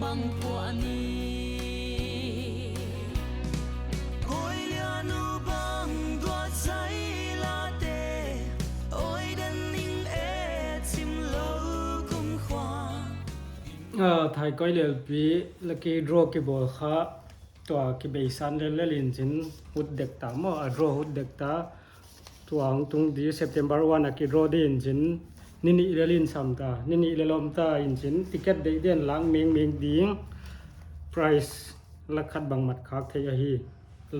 bang po ani oi lia nu bang tua sai la te oi dan ning e chim lo kum khwa thai koi lel pi laki draw ki bol kha to ki beisan le lin jin hut dek ta mo a draw hut dek ta tuang tung di September 1 ki draw din jin nini relin samta nini lelom ta in jin ticket de den lang meng ding price lakhat bang mat khak thei a hi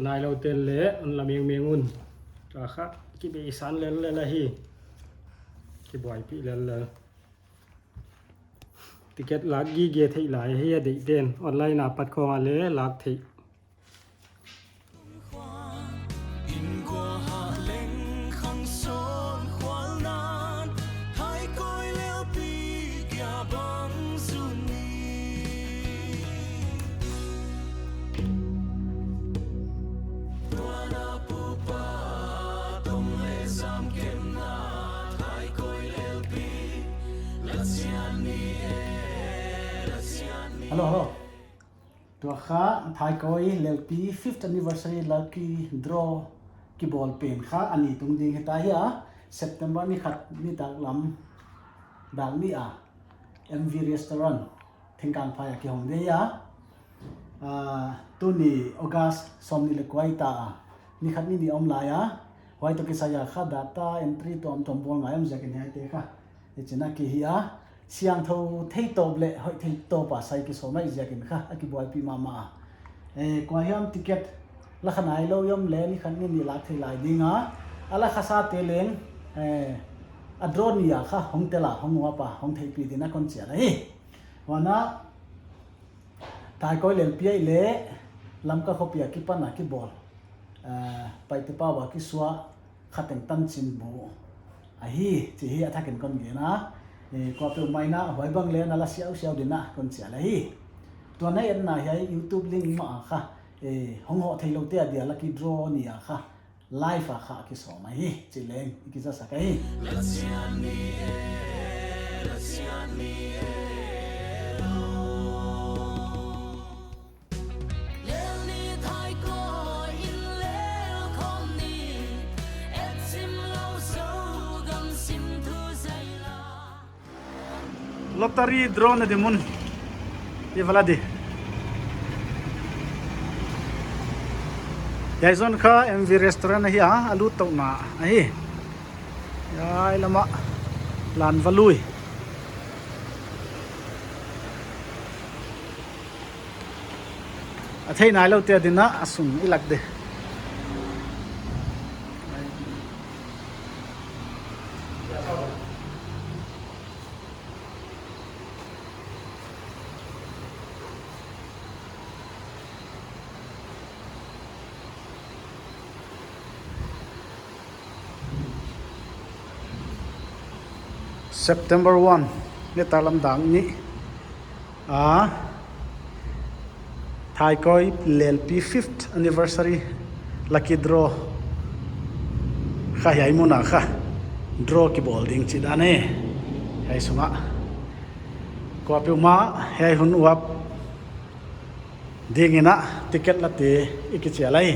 nai lo tel le un la meng un ta kha ki beisan le la hi ki boy pi le ticket lạc ghi ghê thị lại hay để đen online là bắt con lẽ lạc thị in qua hạ leng khang son khwal nan hai koi leo pi kya bang suni wana pupa tong le sam kem na hai koi leo pi lasian ni Hello. Tua kha thai koi lelpi 5th anniversary lucky draw ki ball pen kha ani tung ding heta hi a September ni khat ni tak lam dang ni a MV restaurant thingkang phai ki hong de ya tu ni August som ni le kwai ta ni khat ni om la ya wai to ki sa ya kha data entry tom bol ngai am jakin hai te kha e china ki hi a siang thâu thấy tô lệ hội thấy tô bà say cái số này giờ cái khác cái boy pi mama qua hiam ticket là khăn ai lâu yom lên khăn nghe ni lạc thì lại đi ngá ala khasa te lên adronia kha hong tela hong wapa hong thei pi dina kon chia lai wana tai koi len pi le lam ka khopia ki pana ki bol pai te pa wa ki suwa khateng tan chin bu a hi chi hi athakin kon ge na qua từ mai na hỏi băng lên là xéo đến na còn trẻ là hi tuần này anh này hay YouTube link mà kha hong họ thấy lâu tiền dia là cái draw nè kha live à kha cái số mà hi chỉ lên cái gì sao cái lottery draw na demun iwala di yaizon kha MV restaurant hi a alu to na hi yai lama lan valui a thei nai lo te dina asum ilak de September 1 ni talam dang ni thai koi lelpi 5th anniversary lucky draw kha yai muna kha draw ki bol ding chi dane hai sunga ko pi ma hai hun wap ding ina ticket la te ikichalai